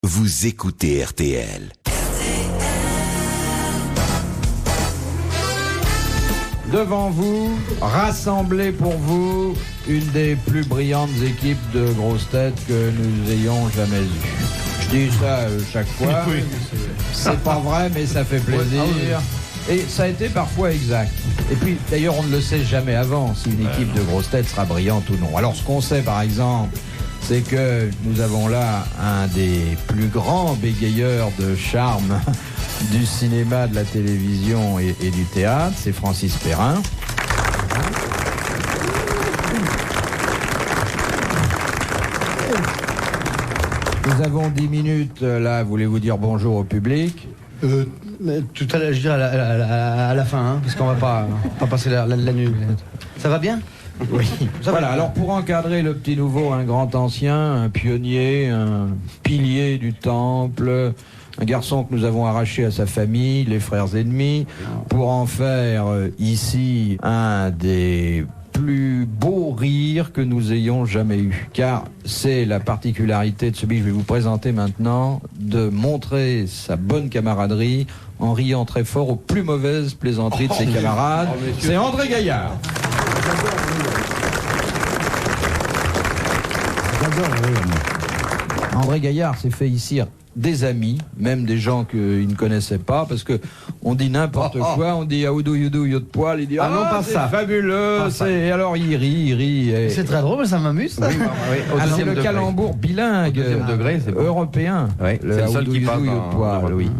vous écoutez RTL. Devant vous, rassemblée pour vous, une des plus brillantes équipes de grosses têtes que nous ayons jamais eues. Je dis ça chaque fois, oui. C'est pas vrai, mais ça fait plaisir. Et ça a été parfois exact. Et puis, d'ailleurs, on ne le sait jamais avant si une équipe de grosses têtes sera brillante ou non. Alors, ce qu'on sait, par exemple, c'est que nous avons là un des plus grands bégayeurs de charme du cinéma, de la télévision et du théâtre, c'est Francis Perrin. Nous avons 10 minutes, là, voulez-vous dire bonjour au public? Tout à l'heure, je dirais à la fin, hein, parce qu'on va pas passer la nuit. Ça va bien? Oui. Voilà, alors pour encadrer le petit nouveau, un grand ancien, un pionnier, un pilier du temple, un garçon que nous avons arraché à sa famille, les frères ennemis, pour en faire ici un des plus beaux rires que nous ayons jamais eu. Car c'est la particularité de celui que je vais vous présenter maintenant, de montrer sa bonne camaraderie en riant très fort aux plus mauvaises plaisanteries de ses camarades. C'est André Gaillard. André Gaillard s'est fait ici des amis, même des gens qu'il ne connaissait pas, parce que on dit n'importe quoi, on dit Aoudou Youdou Yod Poil, il dit non, pas c'est ça. Fabuleux, et alors il rit. Et... C'est très drôle, ça m'amuse. Ça. Oui, alors, c'est le calembour bilingue, degré, c'est bon. Européen. Oui, le c'est le seul qui Aoudou passe Youdou Yod Poil, oui.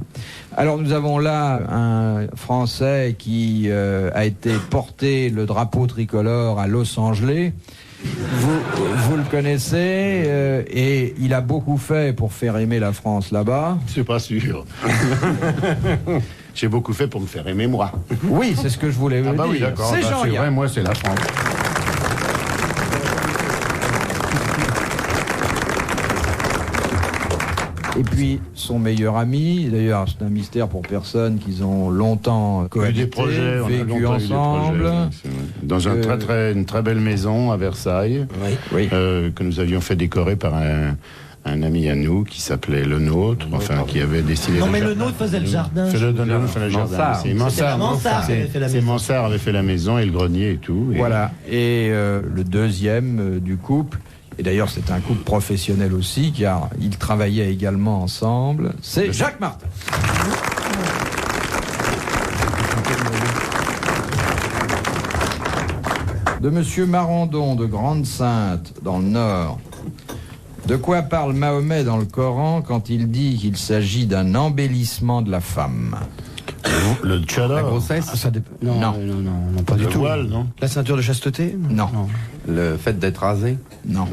Alors nous avons là un Français qui a été porté le drapeau tricolore à Los Angeles. Vous le connaissez et il a beaucoup fait pour faire aimer la France là-bas. C'est pas sûr. J'ai beaucoup fait pour me faire aimer moi. Oui, c'est ce que je voulais vous dire. Oui, d'accord. C'est c'est Jean-Yann. vrai, moi c'est la France. Et puis son meilleur ami, d'ailleurs c'est un mystère pour personne, qu'ils ont longtemps cohabité, vécu ensemble. Dans une très belle maison à Versailles, que nous avions fait décorer par un ami à nous qui s'appelait Le Nôtre, enfin qui avait décidé. Non mais Le Nôtre faisait le jardin. Le Nôtre faisait le jardin. C'est Mansart avait fait la maison et le grenier et tout. Voilà. Et le deuxième du couple. Et d'ailleurs, c'est un couple professionnel aussi, car ils travaillaient également ensemble. C'est Jacques Martin. De Monsieur Marandon de Grande-Sainte, dans le Nord. De quoi parle Mahomet dans le Coran quand il dit qu'il s'agit d'un embellissement de la femme? Le tchador. La grossesse, ça non, pas du tout. Le voile, non. La ceinture de chasteté? Non. Le fait d'être rasé? Non.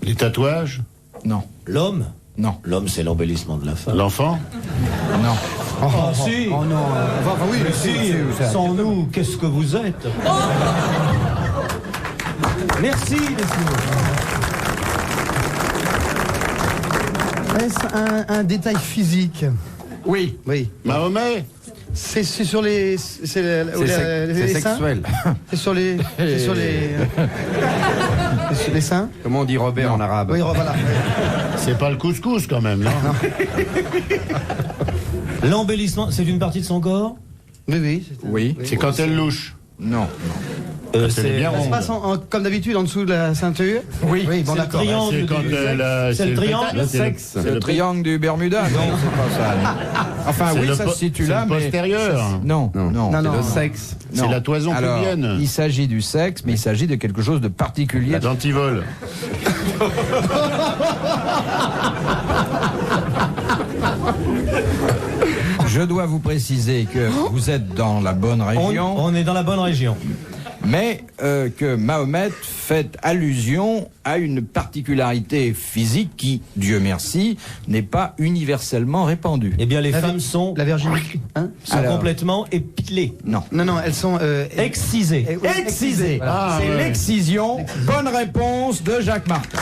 Les tatouages? Non. L'homme? Non. L'homme, c'est l'embellissement de la femme. L'enfant? Non. Si. Oh non. Enfin oui, mais si. Sans nous, qu'est-ce que vous êtes? Merci, messieurs. Est-ce un détail physique? Oui. Mahomet? C'est sur les... C'est sexuel. C'est sur les... C'est sur les seins? Comment on dit Robert en arabe? Oui, voilà. C'est pas le couscous quand même, non? L'embellissement, c'est une partie de son corps? Oui. C'est quand elle louche. Non. C'est bien Ça se rond. passe comme d'habitude en dessous de la ceinture? Oui. Bon, C'est le d'accord. triangle C'est du quand c'est le triangle? le sexe. C'est le triangle du Bermuda. Non, c'est pas ça. Enfin, C'est oui, le ça se situe là, c'est le mais... postérieur. Non. C'est le sexe. C'est Non. la toison Alors, pubienne. il s'agit du sexe, mais il s'agit de quelque chose de particulier. La dentivole. Je dois vous préciser que vous êtes dans la bonne région, On est dans la bonne région. mais que Mahomet fait allusion à une particularité physique qui, Dieu merci, n'est pas universellement répandue. Eh bien, les femmes sont La virginité, hein? Alors. complètement épilées. Non. Non, elles sont... Excisées. Excisé. Ah, C'est ouais. l'excision. Bonne réponse de Jacques Martin.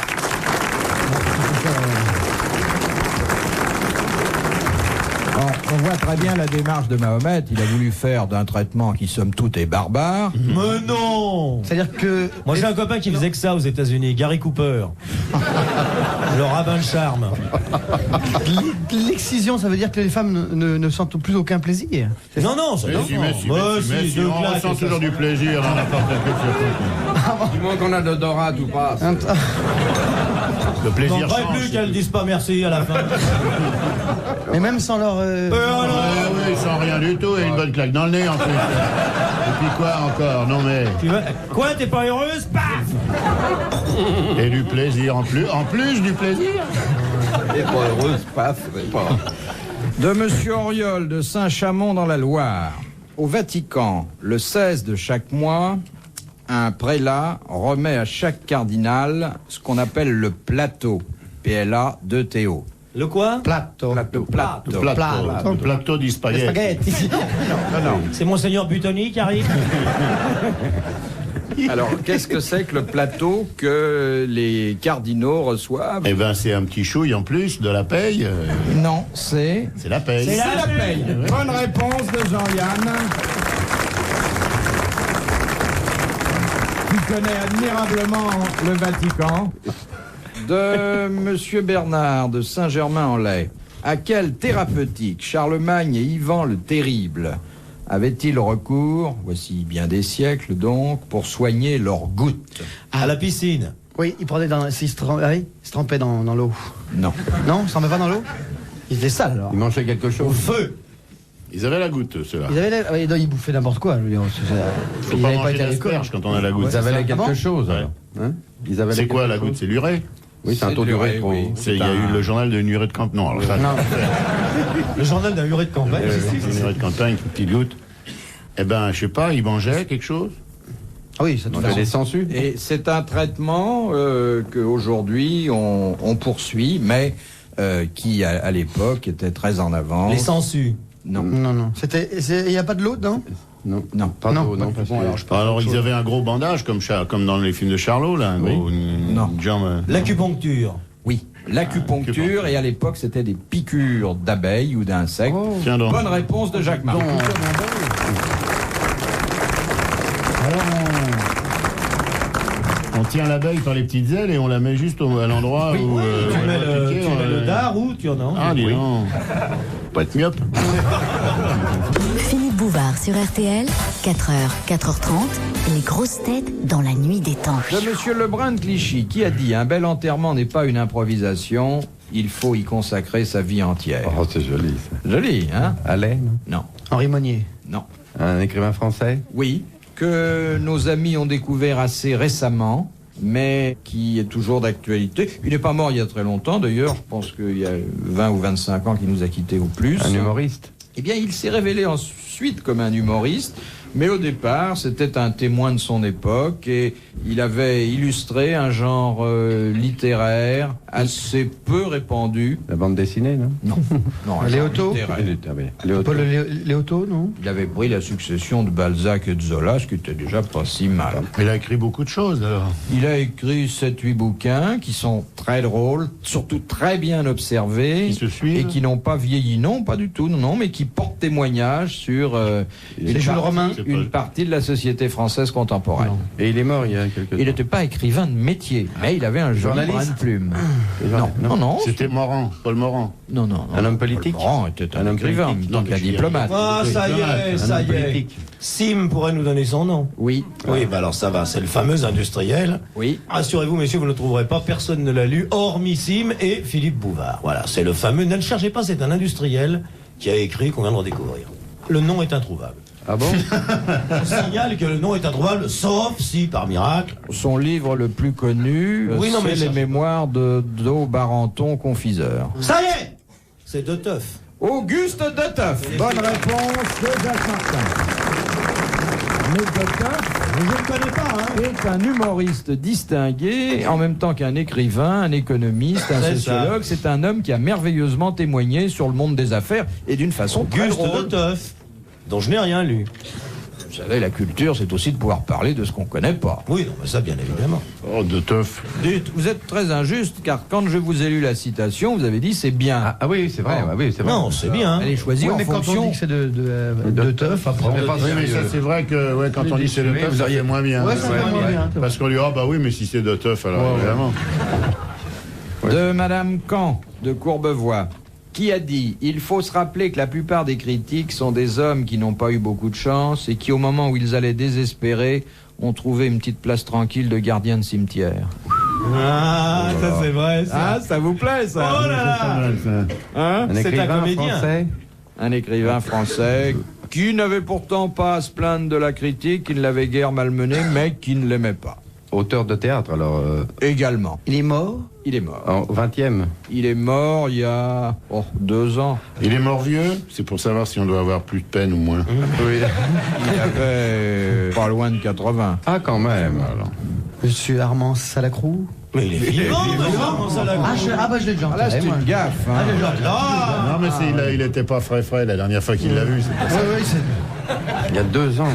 Bon, On voit très bien la démarche de Mahomet. Il a voulu faire d'un traitement qui, somme toute, est barbare. Mais non. C'est-à-dire que... Moi, j'ai un copain qui faisait que ça aux États-Unis, Gary Cooper. Le rabbin de charme. L'excision, ça veut dire que les femmes ne sentent plus aucun plaisir. Non, non, ça non. Si, on ressent toujours du plaisir dans n'importe quelle. Du moment qu'on a l'odorat, tout passe. Le J'en plaisir ferai change. plus qu'elles disent pas merci à la fin. Mais même sans leur... Oui, sans rien du tout, et une bonne claque dans le nez en plus. Et puis quoi encore? Non mais... Quoi, t'es pas heureuse? Paf. Et du plaisir en plus du plaisir. Et pas heureuse, paf. De Monsieur Auriol de Saint-Chamond dans la Loire. Au Vatican, le 16 de chaque mois, un prélat remet à chaque cardinal ce qu'on appelle le plateau. P-L-A-2-T-O. Le quoi? Plateau. Le plateau di spaghetti. Non. C'est Monseigneur Butoni qui arrive. Alors, qu'est-ce que c'est que le plateau que les cardinaux reçoivent? Eh ben, c'est un petit chouille en plus de la paye. Non, c'est La paye. la paye. Bonne réponse de Jean-Yann, qui connaît admirablement le Vatican. De Monsieur Bernard de Saint-Germain-en-Laye. À quelle thérapeutique Charlemagne et Ivan le Terrible avaient-ils recours, voici bien des siècles donc, pour soigner leurs gouttes? À la piscine. Oui, ils prenaient dans... Ils se trempaient dans l'eau. Non. Non, ils s'en met pas dans l'eau? Ils étaient sales, alors. Il mangeait quelque Au chose. feu. Ils avaient la goutte, ceux-là. Ils bouffaient n'importe quoi. Je veux dire, Faut ils pas n'avaient pas manger été à l'école. d'asperges quand on a la goutte. Ils avalaient Ah bon quelque chose. Ouais. Alors. Hein Ils avalaient C'est quoi quelque la goutte? chose. C'est l'urée. Oui, c'est un taux d'urée trop. oui. Il y a eu le journal de une urée de campagne. Non, alors ça, Non. Le journal d'un urée de campagne. une urée de campagne, une petite goutte. Eh ben, je sais pas, ils mangeaient quelque chose. Ah oui, ça On tout fait des sangsues. Et c'est un traitement qu'aujourd'hui on poursuit, mais qui à l'époque était très en avance. Les sangsues. Non. Non. Il n'y a pas de l'eau dedans? Non, Non. pas Non, d'eau, non. bon, Parce que... alors, je Alors, ils avaient un gros bandage, comme dans les films de Charlot, là. Un gros, Non. une jambe. L'acupuncture. Oui, l'acupuncture, et à l'époque c'était des piqûres d'abeilles ou d'insectes. Tiens donc. Bonne réponse de Jacques Martin. On tient l'abeille par les petites ailes et on la met juste à l'endroit où. Tu on mets va piquer, le dard ou tu en as? Ah, dis donc. Pas être myope. Philippe Bouvard sur RTL, 4h, 4h30, les grosses têtes dans la nuit des temps. De Monsieur Lebrun de Clichy, qui a dit « Un bel enterrement n'est pas une improvisation, il faut y consacrer sa vie entière. Oh, c'est joli, ça. » Joli, hein? Allais, non? Non, Henri Monnier. non. Un écrivain français? Oui, que nos amis ont découvert assez récemment, mais qui est toujours d'actualité. Il n'est pas mort il y a très longtemps, d'ailleurs, je pense qu'il y a 20 ou 25 ans qu'il nous a quittés au plus. Un humoriste? Eh bien, il s'est révélé ensuite comme un humoriste, mais au départ, c'était un témoin de son époque et il avait illustré un genre littéraire assez peu répandu. La bande dessinée, non? Non, non, un Léoto? genre littéraire. Paul Léoto, non? Il avait pris la succession de Balzac et de Zola, ce qui était déjà pas si mal. Il a écrit beaucoup de choses, alors. Il a écrit 7-8 bouquins qui sont très drôles, surtout très bien observés. Qui se suivent. Et qui n'ont pas vieilli, non, pas du tout, non, mais qui portent témoignage sur une partie de la société française contemporaine. Et il est mort il y a quelques temps. Il n'était pas écrivain de métier, mais il avait un joli Journaliste. brin de plume. Non. C'était Morand, Paul Morand. Non. Un homme politique. Laurent était un Un homme écrivain, en même politique. temps Non, qu'un mais je veux dire, diplomate. Ah, ça y est, ça y est. Sim pourrait nous donner son nom. Oui, Oui, bah alors ça va, c'est le fameux industriel. oui. Rassurez-vous, messieurs, vous ne le trouverez pas, personne ne l'a lu, hormis Sim et Philippe Bouvard. Voilà, c'est le fameux, ne le cherchez pas, c'est un industriel qui a écrit, qu'on vient de redécouvrir. Le nom est introuvable. Ah bon? Je signale que le nom est introuvable, sauf si, par miracle, Son livre le plus connu, Oui, non, mais c'est Les cherchez Mémoires de Do Barenton, confiseur. ça y est, c'est de teuf. Auguste Deteuf. Bonne réponse de Jacques Martin. Mais Deteuf Je ne le connais pas, hein. est un humoriste distingué, en même temps qu'un écrivain, un économiste, un C'est sociologue. C'est un homme qui a merveilleusement témoigné sur le monde des affaires et d'une façon très Auguste de drôle. teuf, dont je n'ai rien lu. Vous savez, la culture, c'est aussi de pouvoir parler de ce qu'on connaît pas. Oui, non, mais ça, bien évidemment. Oh, de teuf. Dites, vous êtes très injuste, car quand je vous ai lu la citation, vous avez dit c'est bien. Ah oui, c'est vrai. Oh. Oui, c'est vrai. Non, c'est bien. Elle est choisie en mais quand on fonction... dit que c'est de teuf, après on Oui, mais ça, c'est vrai que quand on dit c'est de teuf, ça y est moins bien. Ouais, ça va moins bien. Parce qu'on lui dit, ah bah oui, mais si c'est de teuf, alors évidemment. De Madame Caen, de Courbevoie, qui a dit « Il faut se rappeler que la plupart des critiques sont des hommes qui n'ont pas eu beaucoup de chance et qui, au moment où ils allaient désespérer, ont trouvé une petite place tranquille de gardien de cimetière. » Ah, ça c'est vrai, ça. Ah, ça vous plaît, ça? Oh là là. Hein? Un C'est un écrivain comédien. français. Un écrivain français qui n'avait pourtant pas à se plaindre de la critique, qui ne l'avait guère malmené, mais qui ne l'aimait pas. Auteur de théâtre, alors. Également. Il est mort. Il est mort. Au 20e. Il est mort il y a 2 ans. Il est mort vieux, c'est pour savoir si on doit avoir plus de peine ou moins. Oui. Il avait pas loin de 80. Ah, quand même. Alors. Monsieur Armand Salacrou. Mais il est vivant, comment ça la Bah je l'ai déjà Ah, là, c'est enterré, moi. une gaffe. Hein. Non, mais il était pas frais la dernière fois qu'il l'a vu. C'est pour ça. Il y a 2 ans.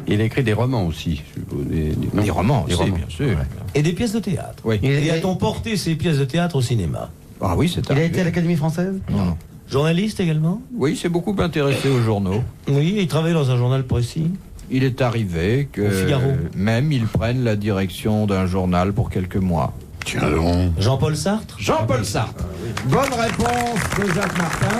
Il a écrit des romans aussi. Non, Des romans des aussi, romans. bien sûr. Ouais. Et des pièces de théâtre. Oui. Et a-t-on porté ces pièces de théâtre au cinéma? Ah oui, c'est Il a arrivé. été à l'Académie française. Non. Journaliste également? Oui, c'est beaucoup intéressé aux journaux. Oui, il travaille dans un journal précis. Il est arrivé que Au Figaro. même il prenne la direction d'un journal pour quelques mois. Tiens donc. Jean-Paul Sartre? Jean-Paul Sartre. Bonne réponse de Jacques Martin.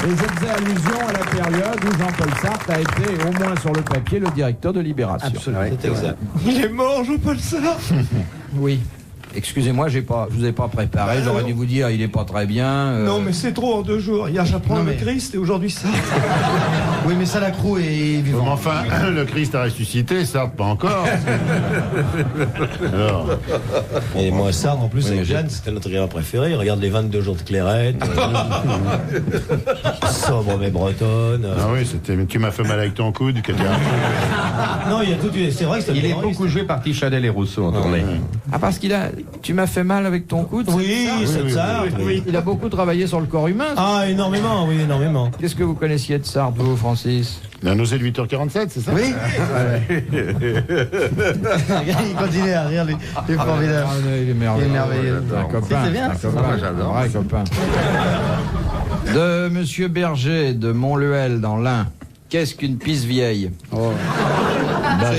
Et je faisais allusion à la période où Jean-Paul Sartre a été, au moins sur le papier, le directeur de Libération. Absolument. C'est exact. Il est mort, Jean-Paul Sartre? Oui. Excusez-moi, je vous ai pas préparé. J'aurais dû vous dire, il est pas très bien. Non, mais c'est trop en 2 jours. Hier, j'apprends Non, le mais- Christ et aujourd'hui ça. Oui, mais Salacrou est Mais vivant. enfin, le Christ a ressuscité, ça, pas encore. Alors, Et moi, Sartre, en plus, Oui, avec mais Jeanne, c'était notre écrivain préféré. Il regarde les 22 jours de Clairette. Sobre mais bretonne. ah oui, tu m'as fait mal avec ton coude, que Non, il y a tout. C'est vrai que c'est Il est humoriste. beaucoup joué par Tichadel et Rousseau en tournée. Ah, parce qu'il a... Tu m'as fait mal avec ton coude? Oui, c'est Sartre. Oui. Il a beaucoup travaillé sur le corps humain. Ah, énormément, oui, énormément. Qu'est-ce que vous connaissiez de Sartre, vous, Francis? Il a nausé de 8h47, c'est ça? Oui. Il continue à rire, lui. Il est formidable. Il est merveilleux. Il est merveilleux. Un copain. C'est bien, Un c'est copain. ça. J'adore. Un vrai copain. De Monsieur Berger, de Montluel, dans l'Ain. Qu'est-ce qu'une pisse vieille? Bah,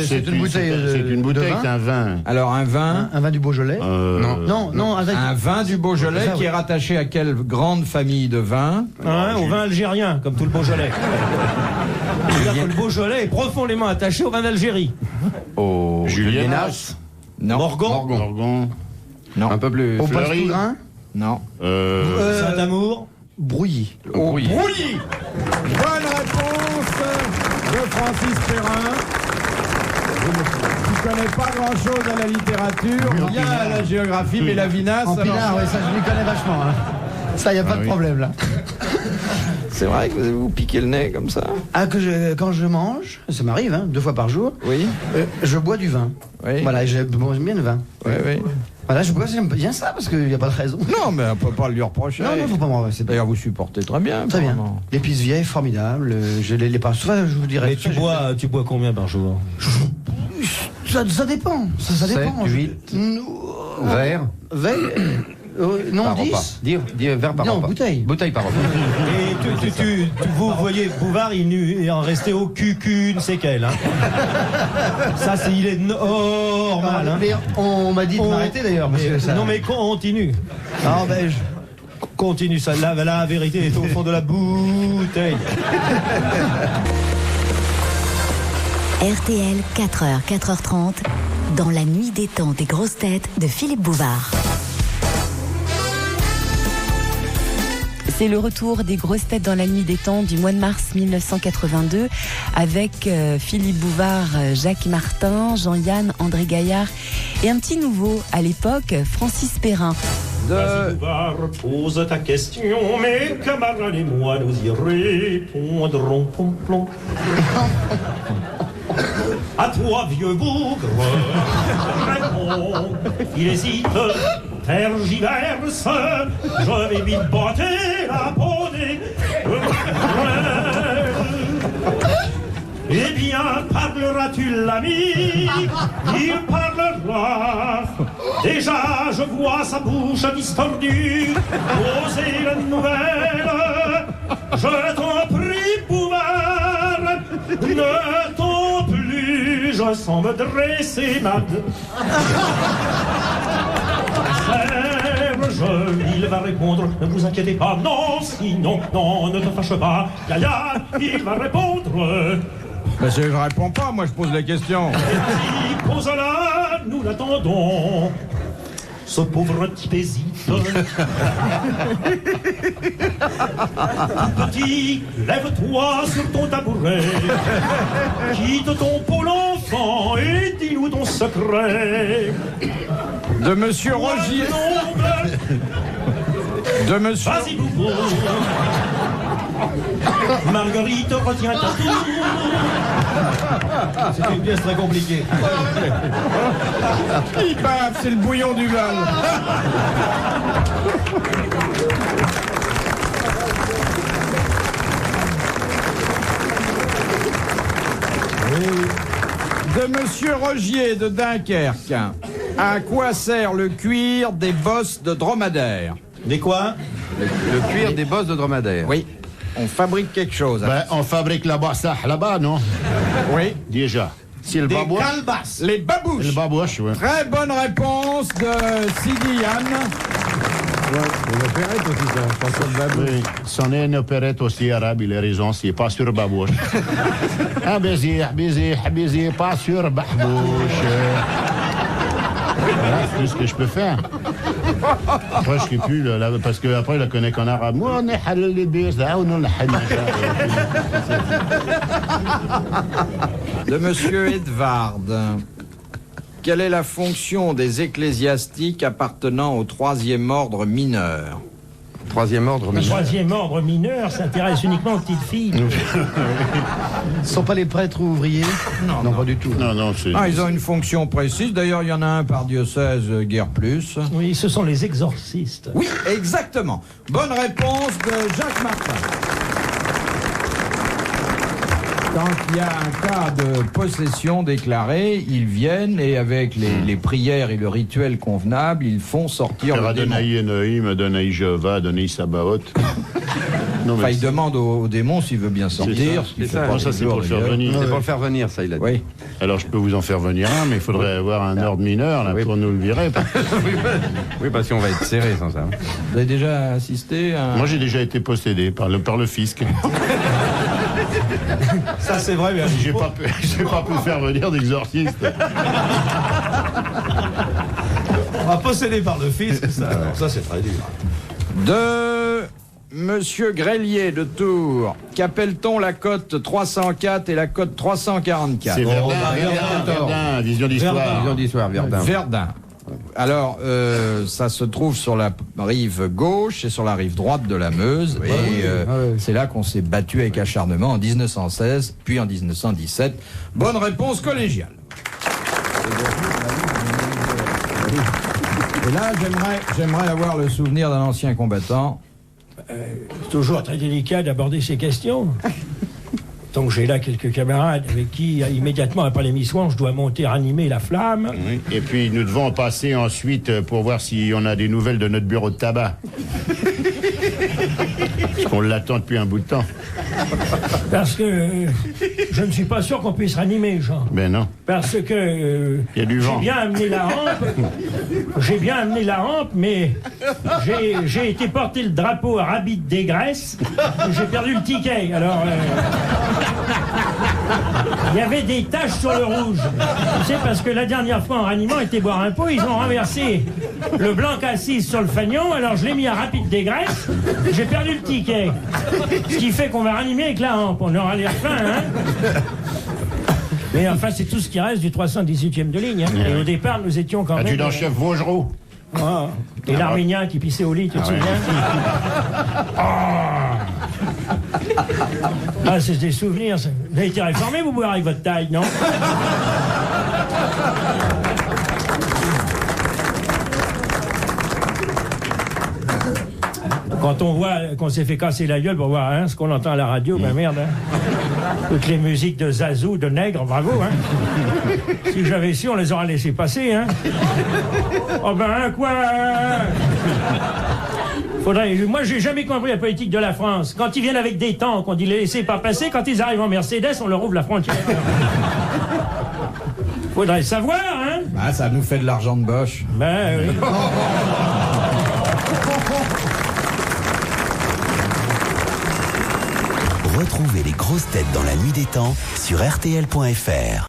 C'est une bouteille c'est une bouteille, de vin. c'est un vin. Alors, un vin... Un vin du Beaujolais. Non, avec. Un vin du Beaujolais Ça, qui oui. est rattaché à quelle grande famille de vins? Hein, au vin algérien, comme tout le Beaujolais. C'est-à-dire que le Beaujolais est profondément attaché au vin d'Algérie. Au Julienas. Non. Morgon. Morgon. Non. Un peu plus. Au Fleury. passe tout grain. Non. Saint-Amour. Brouilly. Au Brouilly. Brouilly. Bonne réponse de Francis Perrin. Je ne connais pas grand-chose à la littérature, rien à la géographie, mais la vinasse... En alors- pinard, ouais, ça je lui connais vachement. Hein. Ça, y a pas de oui. problème là. C'est vrai que vous piquez le nez comme ça? Ah, quand je mange, ça m'arrive, hein, 2 fois par jour, Oui. je bois du vin. Oui. Voilà, j'aime bien le vin. Oui, oui. Voilà, je bois, j'aime bien ça parce qu'il n'y a pas de raison. Non, mais on peut pas lui reprocher. Non, faut pas m'en. C'est D'ailleurs, vous supportez très bien. très bien. apparemment. L'épice vieille, formidable. Je les pas. Souvent, je vous dirais. Mais tu bois combien par jour? Ça dépend. Ça dépend. 7, 8. Verre. Non, Par 10. repas. Dire verre par Non, repas. bouteille. Bouteille par repas. Et vous voyez, Bouvard, il en restait aucune séquelle. Hein. Ça, il est normal. Hein. Mais on m'a dit de m'arrêter d'ailleurs. parce que ça- Non, mais continue. Ah, ben, Continue, ça. La vérité est au fond de la bouteille. RTL, 4h, 4h30, dans la nuit des temps des grosses têtes de Philippe Bouvard. C'est le retour des grosses têtes dans la nuit des temps du mois de mars 1982 avec Philippe Bouvard, Jacques Martin, Jean-Yann, André Gaillard et un petit nouveau à l'époque, Francis Perrin. De... Bouvard, pose ta question, mes camarades et moi nous y répondrons. Plom, plom. À toi, vieux bougre, réponds. Il hésite, tergiverse, je vais lui botter la peau des... Eh bien, parle appelleras-tu l'ami? Il parlera. Déjà, je vois sa bouche distordue poser la nouvelle. Je t'en prie, Bouvard, ne t'en plus, je sens me dresser mad. Il va répondre, ne vous inquiétez pas, non, sinon, non, ne te fâche pas, Yaya, il va répondre. Ben, je réponds pas, moi je pose la question. Et pose-la, nous l'attendons. Ce pauvre type hésite. Petit, lève-toi sur ton tabouret. Quitte ton pôle enfant et dis-nous ton secret. De Monsieur Rogier. De Monsieur. Vas-y, Boubou. Marguerite, retiens ta tour. C'est une pièce très compliquée. Il bave, c'est le bouillon du Val. De Monsieur Rogier de Dunkerque. À quoi sert le cuir des bosses de dromadaire? Des quoi? Le cuir des bosses de dromadaire. Oui. On fabrique quelque chose. Ben, on fabrique là-bas, ça, là-bas, non? Oui. Déjà. Si le Des babouche. calebasses. Les babouches. Le babouche, oui. Très bonne réponse de Sidi Yann. Une opérette aussi, ça. Chanson de babouche. Oui, c'en est une opérette aussi arabe, il a raison, c'est pas sur babouche. Ah, baiser, pas sur babouche. Voilà, c'est tout ce que je peux faire. Après, je sais plus, là, parce qu'après, il la connaît qu'en arabe. Moi, on est halal les baiser, on est De Monsieur Edvard. Quelle est la fonction des ecclésiastiques appartenant au 3e ordre mineur? Troisième ordre Le mineur. troisième ordre mineur s'intéresse uniquement aux petites filles. Ce sont pas les prêtres ou ouvriers? Non, pas du tout. Non, c'est... Ah, ils ont une fonction précise. D'ailleurs, il y en a un par diocèse, guère plus. Oui, ce sont les exorcistes. Oui, exactement. Bonne réponse de Jacques Martin. Quand il y a un cas de possession déclarée, ils viennent et avec les prières et le rituel convenable, ils font sortir le démon. Adonai Elohim, Adonai Jéhovah, Adonai Sabaoth. Non, Enfin, il demande au démon s'il veut bien sortir. C'est ça, ça c'est pour le faire venir. C'est pour le faire venir, ça, il a dit. Oui. Alors je peux vous en faire venir un, mais il faudrait avoir un ordre mineur là, pour nous le virer. Oui, parce qu'on va être serré sans ça. Vous avez déjà assisté à... Moi j'ai déjà été possédé par le fisc. Ça, c'est vrai, mais J'ai pas pu faire venir d'exorciste. on va posséder par le fisc, ça c'est très dur. De Monsieur Grelier de Tours. Qu'appelle-t-on la cote 304 et la cote 344? C'est Verdun, vision d'histoire. Vision d'histoire, Verdun. Verdun. Alors, ça se trouve sur la rive gauche et sur la rive droite de la Meuse. Et c'est là qu'on s'est battu avec acharnement en 1916, puis en 1917. Bonne réponse collégiale. Et là, j'aimerais avoir le souvenir d'un ancien combattant. C'est toujours très délicat d'aborder ces questions. Donc j'ai là quelques camarades avec qui, immédiatement après l'émission, je dois monter ranimer la flamme. Oui. Et puis nous devons passer ensuite pour voir si on a des nouvelles de notre bureau de tabac. Parce qu'on l'attend depuis un bout de temps. Parce que je ne suis pas sûr qu'on puisse ranimer, Jean. Ben non. Parce que Il y a du vent. j'ai bien amené la rampe, mais j'ai été porter le drapeau à Rabid des Graisses et j'ai perdu le ticket. Alors, il y avait des taches sur le rouge. Tu sais, parce que la dernière fois en ranimant, ils étaient boire un pot, ils ont renversé le blanc cassis sur le fanion, alors je l'ai mis à Rapide des Graisses, j'ai perdu le ticket. Ce qui fait qu'on va ranimer avec la hampe, on aura l'air fin, hein. Mais enfin, c'est tout ce qui reste du 318e de ligne. Hein. Et au départ, nous étions quand même... Adjudant-chef Vaugereau. Ah, et l'Arménien qui pissait au lit, tu te souviens? Ah, c'est des souvenirs. Ça. Vous avez été réformé, vous boire avec votre taille, non? Quand on voit qu'on s'est fait casser la gueule pour voir hein, ce qu'on entend à la radio, ben merde. Hein. Toutes les musiques de Zazou, de Nègre, bravo. Hein. Si j'avais su, on les aurait laissés passer. Hein. Oh ben quoi Moi, j'ai jamais compris la politique de la France. Quand ils viennent avec des tanks, on dit les laissez pas passer. Quand ils arrivent en Mercedes, on leur ouvre la frontière. Faudrait savoir, hein. Bah, ça nous fait de l'argent de Bosch. Ben oui. Retrouvez les grosses têtes dans la nuit des temps sur RTL.fr.